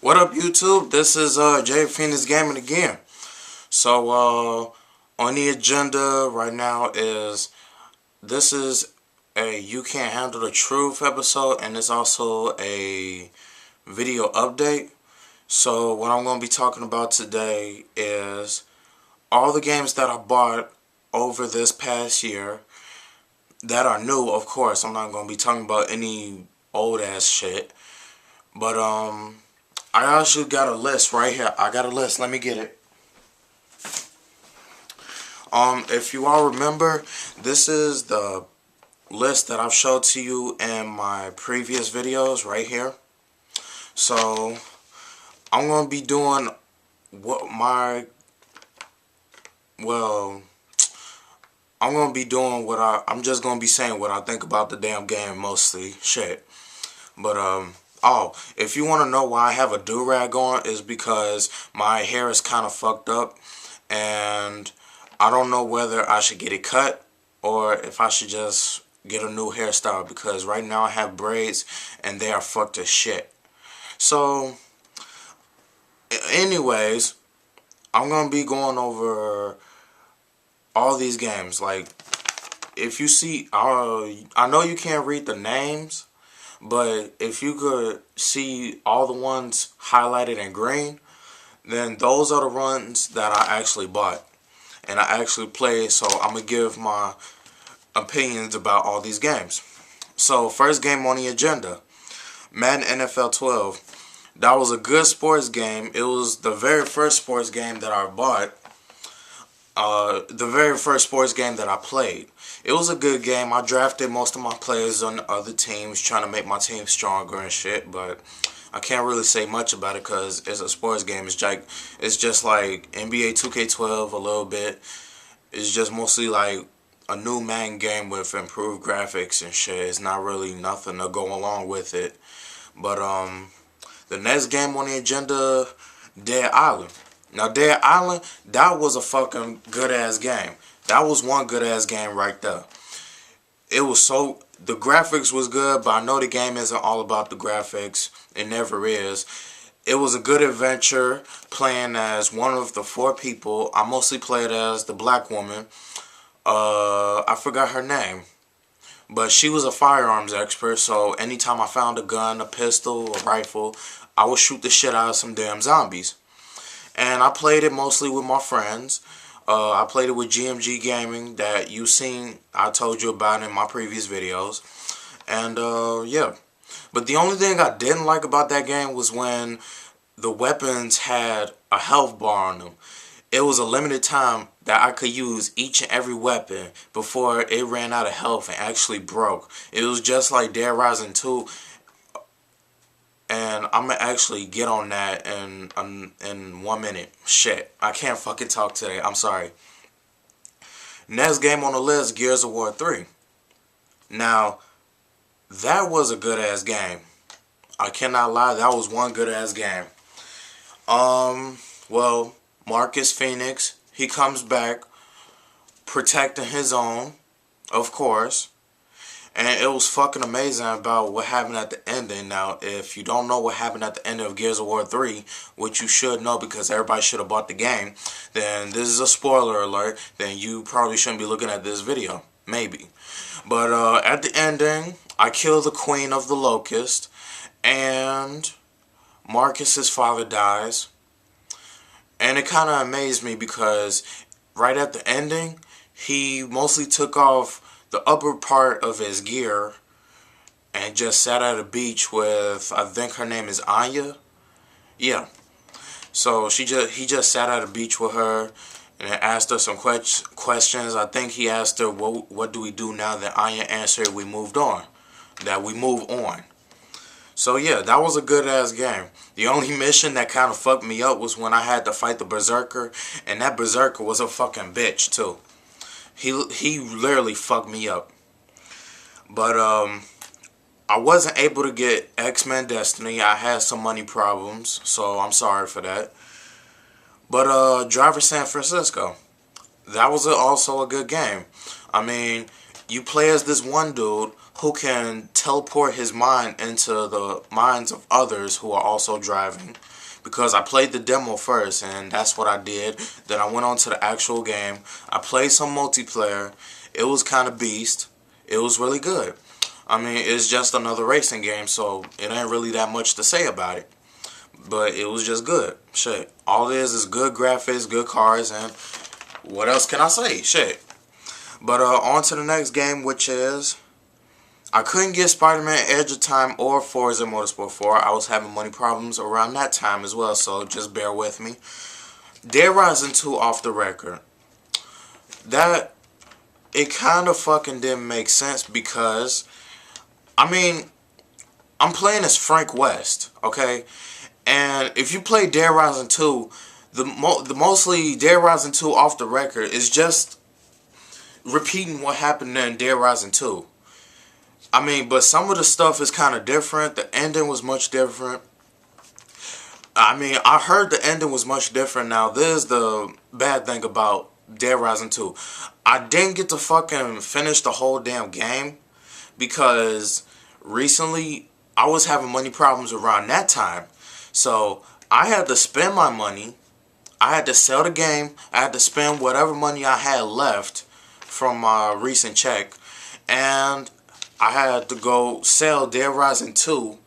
What up, YouTube? This is Jay Phoenix Gaming again. So on the agenda right now is this is a You Can't Handle the Truth episode, and it's also a video update. So what I'm going to be talking about today is all the games that I bought over this past year that are new. Of course, I'm not going to be talking about any old ass shit, but I actually got a list right here. I got a list. Let me get it. If you all remember, this is the list that I've showed to you in my previous videos right here. So I'm gonna be doing I'm just gonna be saying what I think about the damn game mostly. Shit. But if you want to know why I have a do-rag on, is because my hair is kind of fucked up, and I don't know whether I should get it cut or if I should just get a new hairstyle, because right now I have braids and they are fucked as shit. So anyways, I'm gonna be going over all these games. Like, if you see, I know you can't read the names, but if you could see all the ones highlighted in green, then those are the ones that I actually bought and I actually played. So I'm going to give my opinions about all these games. So first game on the agenda, Madden NFL 12. That was a good sports game. It was the very first sports game that I bought. The very first sports game that I played. It was a good game. I drafted most of my players on other teams, trying to make my team stronger and shit, but I can't really say much about it because it's a sports game. It's just like NBA 2K12 a little bit. It's just mostly like a new Madden game with improved graphics and shit. It's not really nothing to go along with it. But the next game on the agenda, Dead Island. Now, Dead Island, that was a fucking good-ass game. That was one good-ass game right there. It was so... The graphics was good, but I know the game isn't all about the graphics. It never is. It was a good adventure, playing as one of the 4 people. I mostly played as the black woman. I forgot her name. But she was a firearms expert, so anytime I found a gun, a pistol, a rifle, I would shoot the shit out of some damn zombies. And I played it mostly with my friends. I played it with GMG Gaming that you seen, I told you about in my previous videos. And yeah. But the only thing I didn't like about that game was when the weapons had a health bar on them. It was a limited time that I could use each and every weapon before it ran out of health and actually broke. It was just like Dead Rising 2. And I'm going to actually get on that in 1 minute. Shit, I can't fucking talk today. I'm sorry. Next game on the list, Gears of War 3. Now, that was a good-ass game. I cannot lie, that was one good-ass game. Well, Marcus Phoenix, he comes back protecting his own, of course. And it was fucking amazing about what happened at the ending. Now, if you don't know what happened at the end of Gears of War 3, which you should know because everybody should have bought the game, then this is a spoiler alert. Then you probably shouldn't be looking at this video. Maybe. But at the ending, I kill the Queen of the Locust, and Marcus's father dies. And it kind of amazed me because right at the ending, he mostly took off the upper part of his gear and just sat at a beach with, I think her name is Anya. Yeah. So he just sat at a beach with her and asked her some questions. I think he asked her, what do we do now? That Anya answered, we moved on. That we move on. So yeah, that was a good ass game. The only mission that kind of fucked me up was when I had to fight the Berserker, and that Berserker was a fucking bitch too. He literally fucked me up. But I wasn't able to get X-Men Destiny. I had some money problems, so I'm sorry for that. But Driver San Francisco, that was also a good game. I mean, You play as this one dude who can teleport his mind into the minds of others who are also driving. Because I played the demo first, and that's what I did. Then I went on to the actual game. I played some multiplayer. It was kind of beast. It was really good. I mean, it's just another racing game, so it ain't really that much to say about it. But it was just good. Shit. All it is good graphics, good cars, and what else can I say? Shit. But on to the next game, which is... I couldn't get Spider-Man Edge of Time or Forza Motorsport 4. I was having money problems around that time as well, so just bear with me. Dead Rising 2 off the record. That, it kind of fucking didn't make sense because, I mean, I'm playing as Frank West, okay? And if you play Dead Rising 2, the mostly Dead Rising 2 off the record is just repeating what happened in Dead Rising 2. I mean, but some of the stuff is kind of different. The ending was much different. I mean, I heard the ending was much different. Now, this is the bad thing about Dead Rising 2. I didn't get to fucking finish the whole damn game because recently I was having money problems around that time. So, I had to spend my money. I had to sell the game. I had to spend whatever money I had left from my recent check. And I had to go sell Dead Rising 2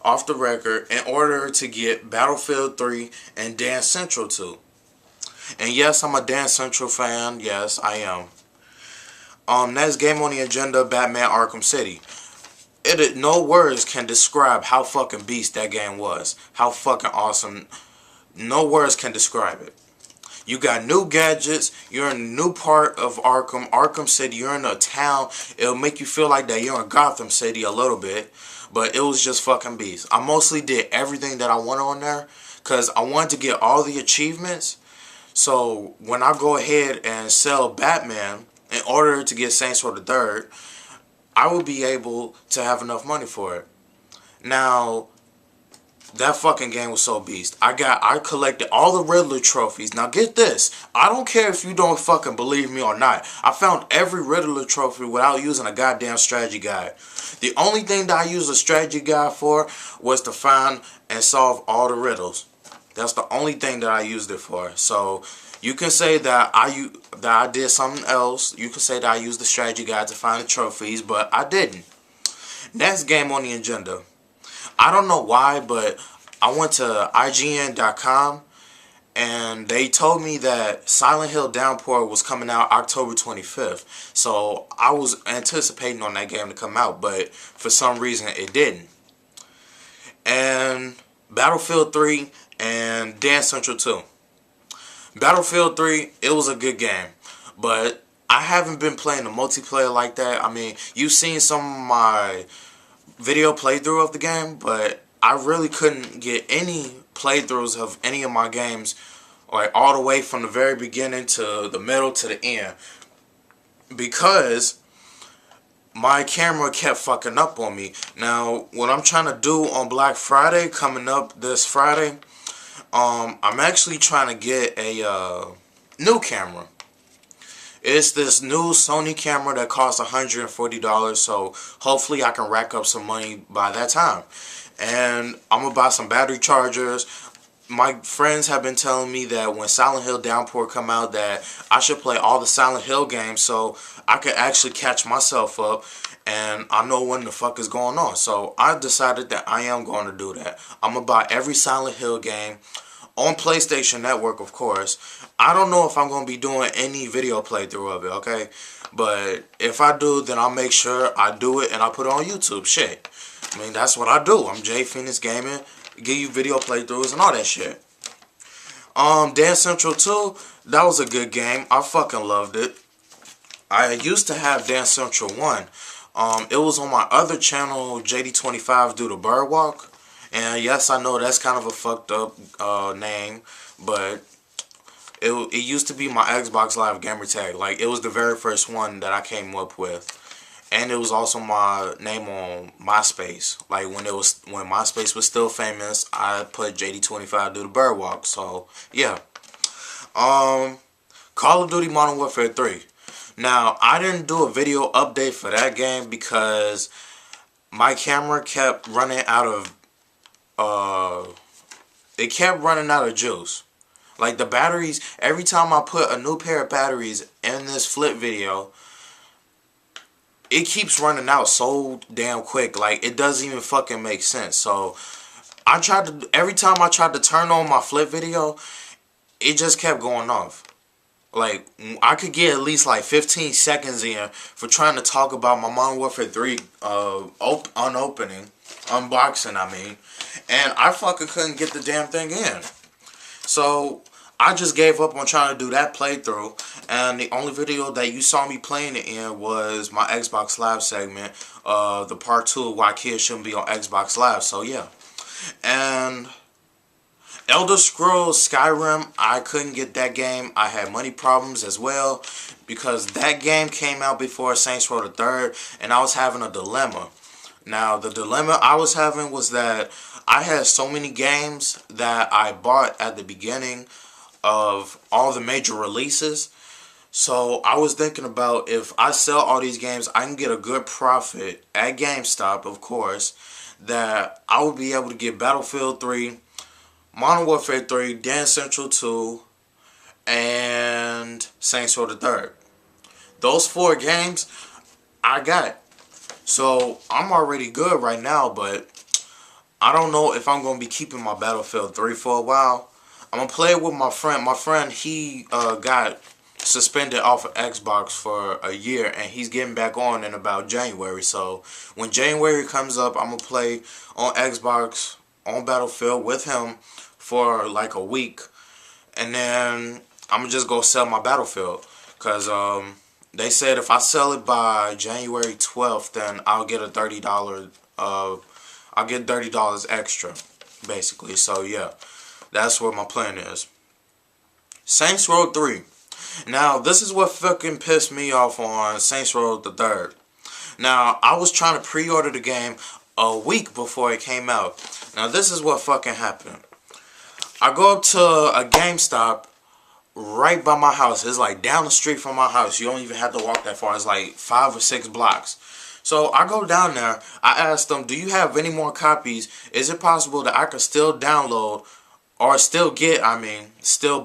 off the record in order to get Battlefield 3 and Dance Central 2. And yes, I'm a Dance Central fan. Yes, I am. Next game on the agenda, Batman Arkham City. No words can describe how fucking beast that game was. How fucking awesome. No words can describe it. You got new gadgets. You're in a new part of Arkham City. You're in a town. It'll make you feel like that you're in Gotham City a little bit. But it was just fucking beast. I mostly did everything that I wanted on there because I wanted to get all the achievements. So when I go ahead and sell Batman in order to get Saints Row the Third, I will be able to have enough money for it. Now, that fucking game was so beast. I collected all the Riddler trophies. Now get this. I don't care if you don't fucking believe me or not. I found every Riddler trophy without using a goddamn strategy guide. The only thing that I used a strategy guide for was to find and solve all the riddles. That's the only thing that I used it for. So you can say that I did something else. You can say that I used the strategy guide to find the trophies, but I didn't. Next game on the agenda. I don't know why, but I went to IGN.com and they told me that Silent Hill Downpour was coming out October 25th. So I was anticipating on that game to come out, but for some reason it didn't. And Battlefield 3 and Dance Central 2. Battlefield 3, it was a good game, but I haven't been playing the multiplayer like that. I mean, you've seen some of my video playthrough of the game, but I really couldn't get any playthroughs of any of my games like all the way from the very beginning to the middle to the end because my camera kept fucking up on me. Now, what I'm trying to do on Black Friday, coming up this Friday, I'm actually trying to get a new camera. It's this new Sony camera that costs $140, so hopefully I can rack up some money by that time. And I'm going to buy some battery chargers. My friends have been telling me that when Silent Hill Downpour come out that I should play all the Silent Hill games so I could actually catch myself up and I know when the fuck is going on. So I decided that I am going to do that. I'm going to buy every Silent Hill game on PlayStation Network, of course. I don't know if I'm going to be doing any video playthrough of it, okay? But if I do, then I'll make sure I do it and I put it on YouTube. Shit. I mean, that's what I do. I'm Jay Phoenix Gaming. Give you video playthroughs and all that shit. Dance Central 2, that was a good game. I fucking loved it. I used to have Dance Central 1. It was on my other channel, JD25 Do the Bird Walk. And yes, I know that's kind of a fucked up name, but it used to be my Xbox Live gamer tag. Like, it was the very first one that I came up with. And it was also my name on MySpace. Like, when MySpace was still famous, I put JD25 Do the Bird Walk. So, yeah. Call of Duty Modern Warfare 3. Now, I didn't do a video update for that game because my camera kept running out of, it kept running out of juice. Like the batteries, every time I put a new pair of batteries in this flip video, it keeps running out so damn quick. Like, it doesn't even fucking make sense. So, every time I tried to turn on my flip video, it just kept going off. Like, I could get at least like 15 seconds in for trying to talk about my Modern Warfare 3 unboxing, I mean. And I fucking couldn't get the damn thing in. So, I just gave up on trying to do that playthrough, and the only video that you saw me playing it in was my Xbox Live segment, the part 2 of why kids shouldn't be on Xbox Live. So yeah. And Elder Scrolls Skyrim, I couldn't get that game. I had money problems as well, because that game came out before Saints Row the Third, and I was having a dilemma. Now, the dilemma I was having was that I had so many games that I bought at the beginning of all the major releases. So I was thinking about, if I sell all these games, I can get a good profit at GameStop, of course, that I would be able to get Battlefield 3, Modern Warfare 3, Dance Central 2, and Saints Row the Third. Those 4 games I got. So I'm already good right now, but I don't know if I'm going to be keeping my Battlefield 3 for a while. I'm going to play it with my friend. My friend, he got suspended off of Xbox for a year, and he's getting back on in about January. So when January comes up, I'm going to play on Xbox, on Battlefield with him for like a week. And then I'm going to just go sell my Battlefield. Because they said if I sell it by January 12th, then I'll get a $30, I'll get $30 extra, basically. So yeah. That's what my plan is. Saints Row 3. Now, this is what fucking pissed me off on Saints Row the Third. Now, I was trying to pre-order the game a week before it came out. Now, this is what fucking happened. I go up to a GameStop right by my house. It's like down the street from my house. You don't even have to walk that far. It's like 5 or 6 blocks. So I go down there. I ask them, do you have any more copies? Is it possible that I could still download or still get, still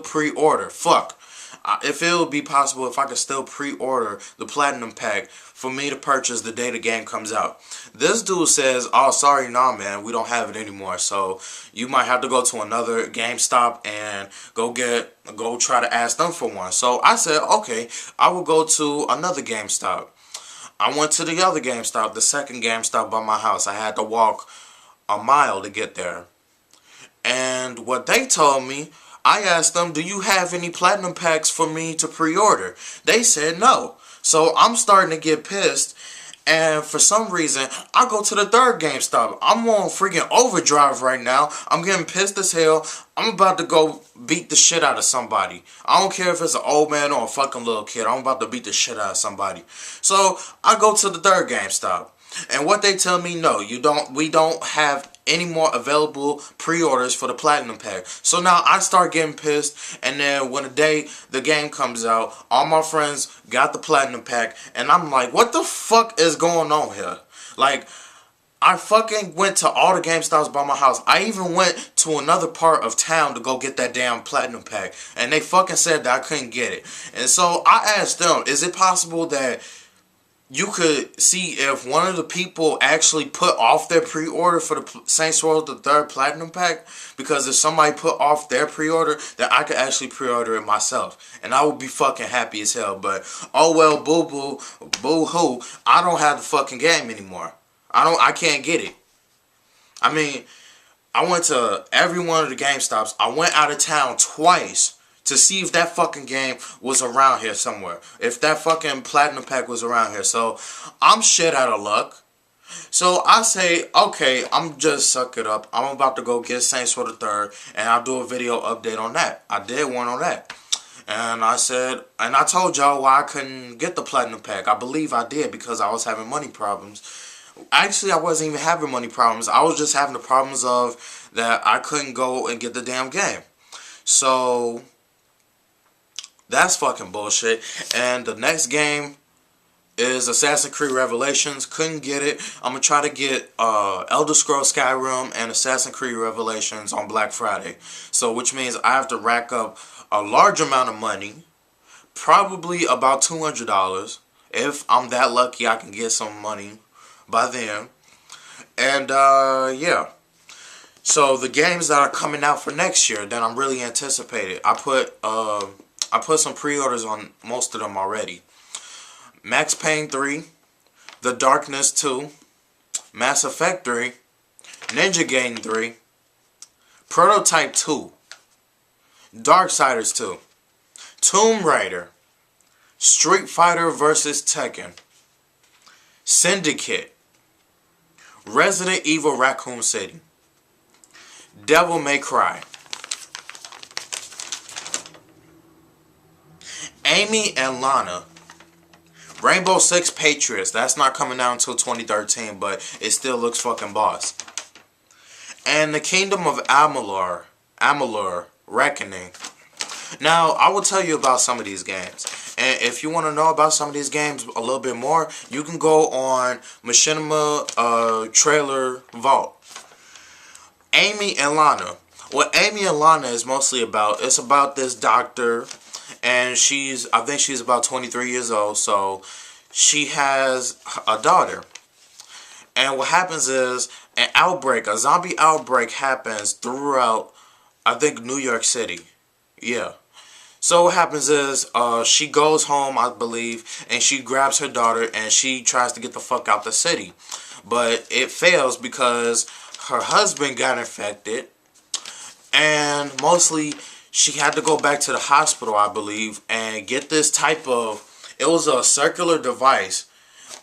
pre-order. If it would be possible if I could still pre-order the Platinum Pack for me to purchase the day the game comes out. This dude says, oh, sorry, nah, man, we don't have it anymore. So you might have to go to another GameStop and go try to ask them for one. So I said, okay, I will go to another GameStop. I went to the other GameStop, the second GameStop by my house. I had to walk a mile to get there. And what they told me, I asked them, do you have any Platinum Packs for me to pre-order? They said no. So I'm starting to get pissed. And for some reason, I go to the third GameStop. I'm on freaking overdrive right now. I'm getting pissed as hell. I'm about to go beat the shit out of somebody. I don't care if it's an old man or a fucking little kid. I'm about to beat the shit out of somebody. So I go to the third GameStop. And what they tell me, no, we don't have any more available pre-orders for the Platinum Pack. So now I start getting pissed, and then when the game comes out, all my friends got the Platinum Pack, and I'm like, what the fuck is going on here? Like, I fucking went to all the GameStops by my house. I even went to another part of town to go get that damn Platinum Pack, and they fucking said that I couldn't get it. And so I asked them, is it possible that you could see if one of the people actually put off their pre-order for the Saints Row the Third Platinum Pack? Because if somebody put off their pre-order, then I could actually pre-order it myself. And I would be fucking happy as hell. But, oh well, boo-boo, boo-hoo, I don't have the fucking game anymore. I can't get it. I mean, I went to every one of the GameStops. I went out of town twice to see if that fucking game was around here somewhere. If that fucking Platinum Pack was around here. So, I'm shit out of luck. So, I say, okay, I'm just suck it up. I'm about to go get Saints Row the Third, and I'll do a video update on that. I did one on that. And I said, and I told y'all why I couldn't get the Platinum Pack. I believe I did because I was having money problems. Actually, I wasn't even having money problems. I was just having the problems of that I couldn't go and get the damn game. So That's fucking bullshit. And the next game is Assassin's Creed Revelations. Couldn't get it. I'm gonna try to get Elder Scrolls Skyrim and Assassin's Creed Revelations on Black Friday. So which means I have to rack up a large amount of money, probably about $200. If I'm that lucky, I can get some money by then. And yeah. So the games that are coming out for next year that I'm really anticipated, I put some pre-orders on most of them already. Max Payne 3, The Darkness 2, Mass Effect 3, Ninja Gaiden 3, Prototype 2, Darksiders 2, Tomb Raider, Street Fighter vs. Tekken, Syndicate, Resident Evil Raccoon City, Devil May Cry, Amy and Lana, Rainbow Six Patriots. That's not coming out until 2013, but it still looks fucking boss. And the Kingdom of Amalur Reckoning. Now, I will tell you about some of these games. And if you want to know about some of these games a little bit more, you can go on Machinima Trailer Vault. Amy and Lana. What Amy and Lana is mostly about, it's about this doctor, and I think she's about 23 years old, so she has a daughter. And what happens is, a zombie outbreak happens throughout, I think, New York City. Yeah. So what happens is, she goes home, I believe, and she grabs her daughter, and she tries to get the fuck out the city. But it fails because her husband got infected, and mostly she had to go back to the hospital, I believe, and get this type of, it was a circular device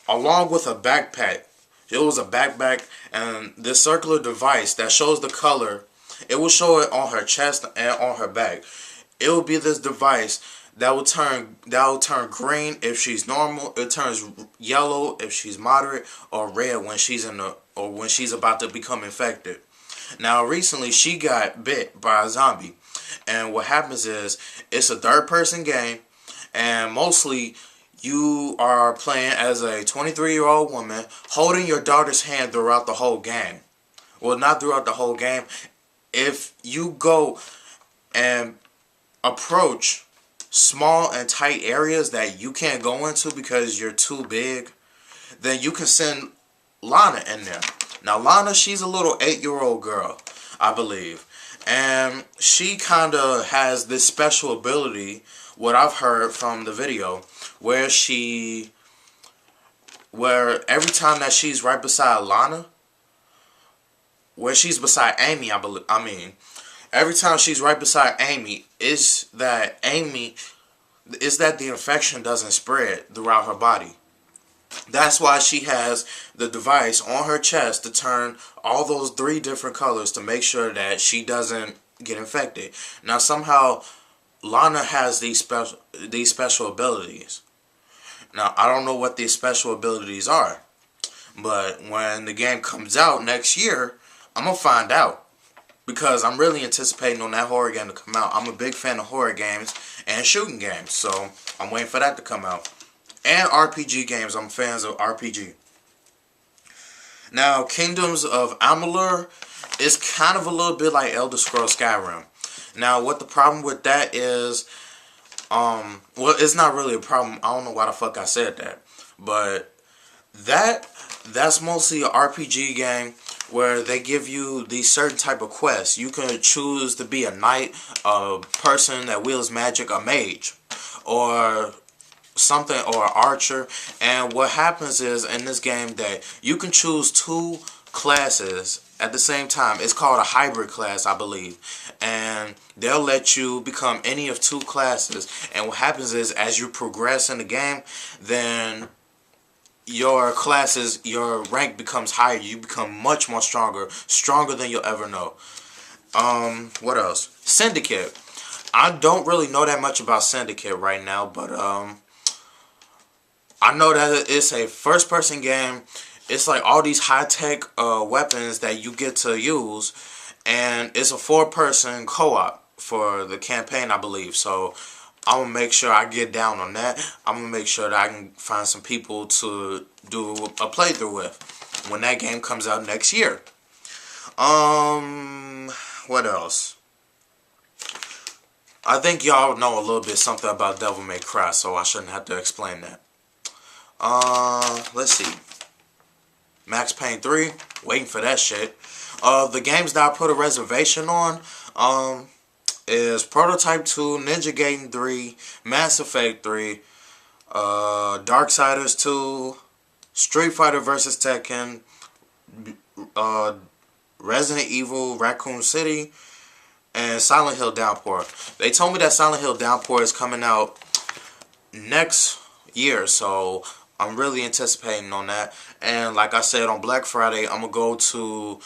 along with a backpack. It was a backpack, and this circular device that shows the color, it will show it on her chest and on her back. It will be this device that will turn green if she's normal. It turns yellow if she's moderate, or red when she's when she's about to become infected. Now, recently she got bit by a zombie, and what happens is, it's a third-person game, and mostly you are playing as a 23-year-old woman holding your daughter's hand throughout the whole game. Well, not throughout the whole game. If you go and approach small and tight areas that you can't go into because you're too big, then you can send Lana in there. Now, Lana, she's a little 8-year-old girl, I believe. And she kind of has this special ability, what I've heard from the video, where every time that she's right beside Lana, where she's beside Amy, every time she's right beside Amy, is that the infection doesn't spread throughout her body. That's why she has the device on her chest to turn all those 3 different colors to make sure that she doesn't get infected. Now, somehow Lana has these special abilities. Now, I don't know what these special abilities are, but when the game comes out next year, I'm gonna find out, because I'm really anticipating on that horror game to come out. I'm a big fan of horror games and shooting games, so I'm waiting for that to come out. And RPG games. I'm fans of RPG. Now, Kingdoms of Amalur is kind of a little bit like Elder Scrolls Skyrim. Now, what the problem with that is, well, it's not really a problem. I don't know why the fuck I said that. But that's mostly an RPG game where they give you these certain type of quests. You can choose to be a knight, a person that wields magic, a mage, or something, or an archer. And what happens is, in this game, that you can choose 2 classes at the same time. It's called a hybrid class, I believe, and they'll let you become any of 2 classes. And what happens is, as you progress in the game, then your rank becomes higher. You become much more stronger than you'll ever know. What else? Syndicate. I don't really know that much about Syndicate right now, but I know that it's a first-person game. It's like all these high-tech weapons that you get to use, and it's a 4-person co-op for the campaign, I believe. So I'm gonna make sure I get down on that. I'm gonna make sure that I can find some people to do a playthrough with when that game comes out next year. What else? I think y'all know a little bit something about Devil May Cry, so I shouldn't have to explain that. Let's see. Max Payne 3, waiting for that shit. The games that I put a reservation on, is Prototype 2, Ninja Gaiden 3, Mass Effect 3, Darksiders 2, Street Fighter vs. Tekken, Resident Evil Raccoon City, and Silent Hill Downpour. They told me that Silent Hill Downpour is coming out next year, so I'm really anticipating on that. And like I said, on Black Friday, I'm going to go to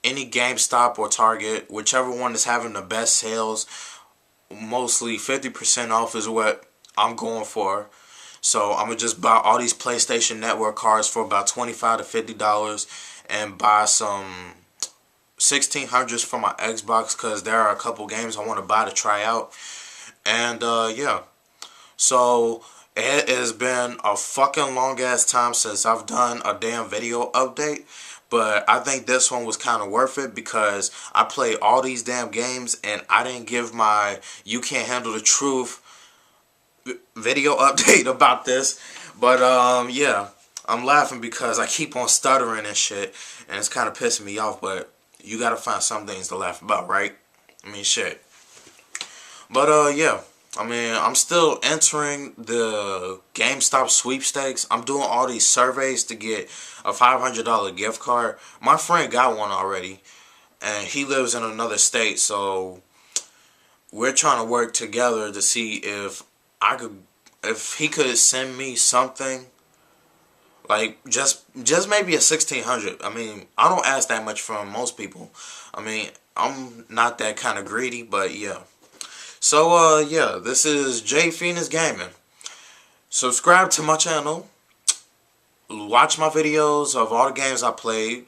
any GameStop or Target, whichever one is having the best sales. Mostly 50% off is what I'm going for. So I'm going to just buy all these PlayStation Network cards for about $25 to $50 and buy some 1600s for my Xbox, because there are a couple games I want to buy to try out. And yeah, so it has been a fucking long ass time since I've done a damn video update, but I think this one was kind of worth it because I played all these damn games and I didn't give my You Can't Handle the Truth video update about this. But yeah, I'm laughing because I keep on stuttering and shit, and it's kind of pissing me off, but you gotta find some things to laugh about, right? I mean, shit. But yeah, I mean, I'm still entering the GameStop sweepstakes. I'm doing all these surveys to get a $500 gift card. My friend got one already, and he lives in another state, so we're trying to work together to see if he could send me something. Like, just maybe a 1600. I mean, I don't ask that much from most people. I mean, I'm not that kind of greedy, but yeah. So, yeah, this is J Phoenix Gaming. Subscribe to my channel. Watch my videos of all the games I played.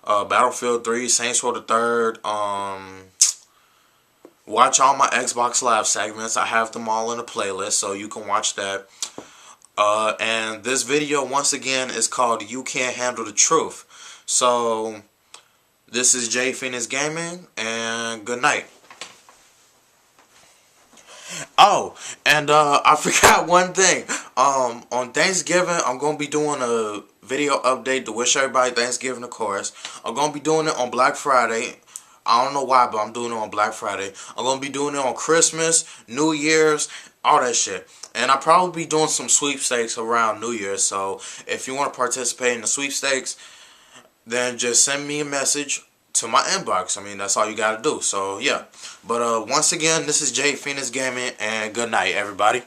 Battlefield 3, Saints Row the 3rd. Watch all my Xbox Live segments. I have them all in a playlist, so you can watch that. And this video, once again, is called You Can't Handle the Truth. So, this is J Phoenix Gaming, and good night. Oh, and I forgot one thing. On Thanksgiving, I'm going to be doing a video update to wish everybody Thanksgiving, of course. I'm going to be doing it on Black Friday. I don't know why, but I'm doing it on Black Friday. I'm going to be doing it on Christmas, New Year's, all that shit. And I'll probably be doing some sweepstakes around New Year's. So if you want to participate in the sweepstakes, then just send me a message to my inbox. I mean, that's all you got to do. So yeah. But once again, this is J Phoenix Gaming, and good night, everybody.